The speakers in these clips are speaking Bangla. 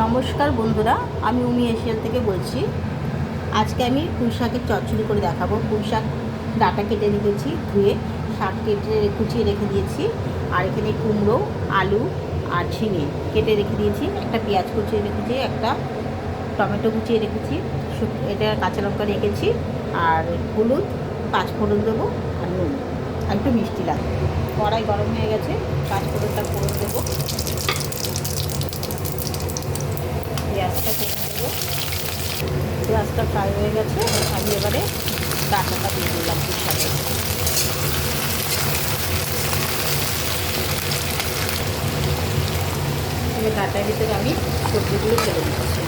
নমস্কার বন্ধুরা, আমি উমি এশিয়াল থেকে বলছি। আজকে আমি পুঁই শাকের চচ্চড়ি করে দেখাবো। পুঁই শাক ডাঁটা কেটে রেখেছি, ধুয়ে শাক কেটে কুচিয়ে রেখে দিয়েছি। আর এখানে কুমড়ো, আলু আর ঝিঙে কেটে রেখে দিয়েছি। একটা পেঁয়াজ কুচিয়ে রেখেছি, একটা টমেটো কুচিয়ে রেখেছি, এটা কাঁচা লঙ্কা রেখেছি। আর হলুদ, পাঁচফোড়ন দেবো আর নুন, আর একটু মিষ্টি লাগবে। কড়াই গরম হয়ে গেছে, পাঁচফোড়নটা ফোড়ন দেবো, পেঁয়াজটা কেটে দেবো। পেঁয়াজটা ফ্রাই হয়ে গেছে, আমি এবারে ডাঁটাটা দিয়ে দিলাম পুঁই শাকে। এবার ডাঁটার ভিতরে আমি সবজিগুলো ফেলে দিচ্ছি।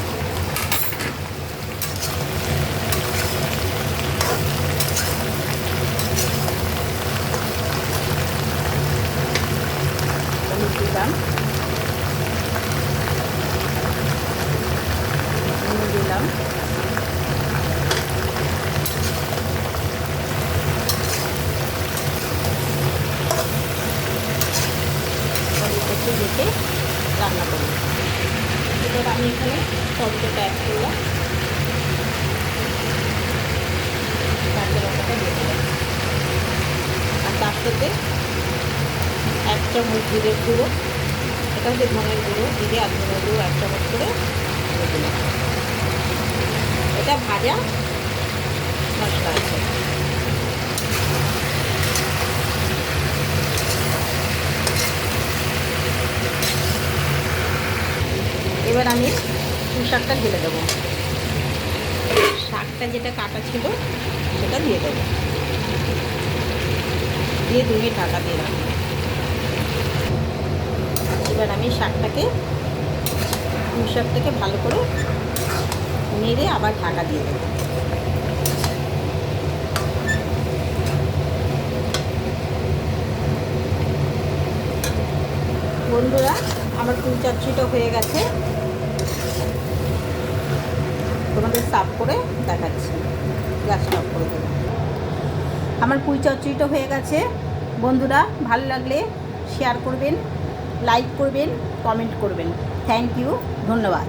হলুদ দিলাম, নুন দিলাম, একটু দেখে রান্না করব। এবার আমি এখানে টমেটোটা অ্যাড করলাম, কাঁচা লঙ্কাটা দিয়ে দিলাম, আর তার সাথে 1 চামচ জিরের গুঁড়ো, এটা হচ্ছে ধনের গুঁড়ো, জিরে আর ধনের গুঁড়ো 1 চামচ করে দিয়ে দিলাম। এটা ভাজা মশলা আছে। এবার আমি পুঁই শাকটা ঢেলে দেবো। শাকটা যেটা কাটা ছিল সেটা দিয়ে দেবো, দিয়ে 2 মিনিট ঢাকা দিয়ে রাখবো। এবার আমি পুঁই শাকটাকে ভালো করে নেড়ে আবার ঢাকা দিয়ে দেবো। বন্ধুরা, আমার পুঁই চচ্চড়িটা হয়ে গেছে, তোমাদের সার্ভ করে দেখাচ্ছি। গ্যাসটা অফ করে দেবো। আমার পুঁই চচ্চড়িটা হয়ে গেছে। বন্ধুরা, ভালো লাগলে শেয়ার করবেন, লাইক করবেন, কমেন্ট করবেন। থ্যাংক ইউ, ধন্যবাদ।